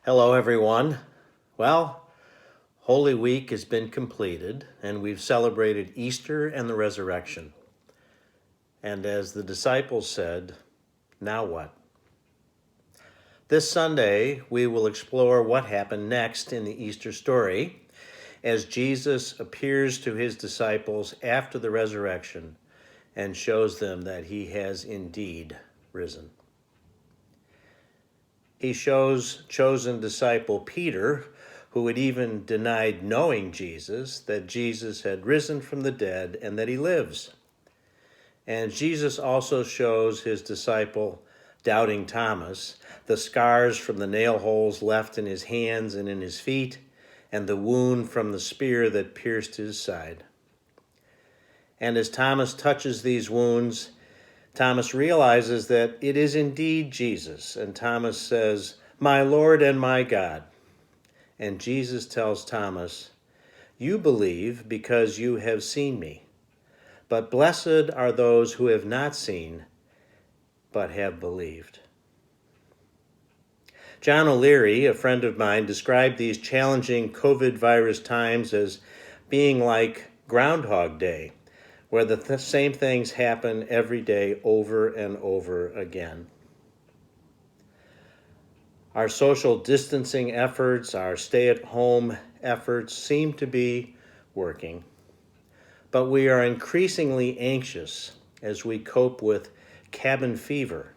Hello, everyone. Well, Holy Week has been completed, and we've celebrated Easter and the resurrection. And as the disciples said, now what? This Sunday, we will explore what happened next in the Easter story as Jesus appears to his disciples after the resurrection and shows them that he has indeed risen. He shows chosen disciple Peter, who had even denied knowing Jesus, that Jesus had risen from the dead and that he lives. And Jesus also shows his disciple, doubting Thomas, the scars from the nail holes left in his hands and in his feet, and the wound from the spear that pierced his side. And as Thomas touches these wounds, Thomas realizes that it is indeed Jesus, and Thomas says, "My Lord and my God." And Jesus tells Thomas, "You believe because you have seen me, but blessed are those who have not seen, but have believed." John O'Leary, a friend of mine, described these challenging COVID virus times as being like Groundhog Day, where the same things happen every day over and over again. Our social distancing efforts, our stay-at-home efforts seem to be working, but we are increasingly anxious as we cope with cabin fever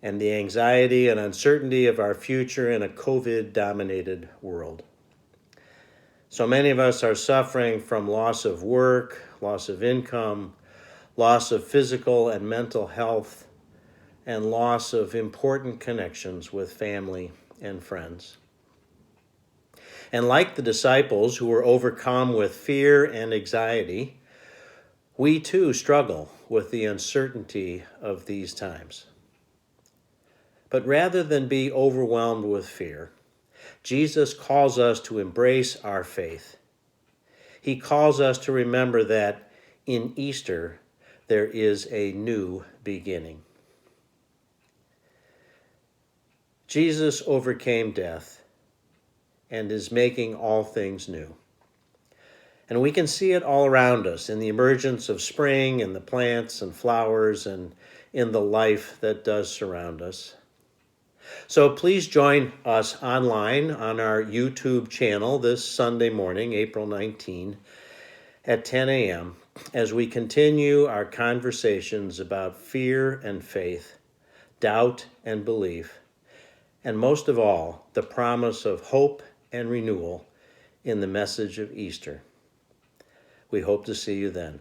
and the anxiety and uncertainty of our future in a COVID-dominated world. So many of us are suffering from loss of work, loss of income, loss of physical and mental health, and loss of important connections with family and friends. And like the disciples who were overcome with fear and anxiety, we too struggle with the uncertainty of these times. But rather than be overwhelmed with fear, Jesus calls us to embrace our faith. He calls us to remember that in Easter there is a new beginning. Jesus overcame death and is making all things new. And we can see it all around us in the emergence of spring, in the plants and flowers, and in the life that does surround us. So please join us online on our YouTube channel this Sunday morning, April 19, at 10 a.m., as we continue our conversations about fear and faith, doubt and belief, and most of all, the promise of hope and renewal in the message of Easter. We hope to see you then.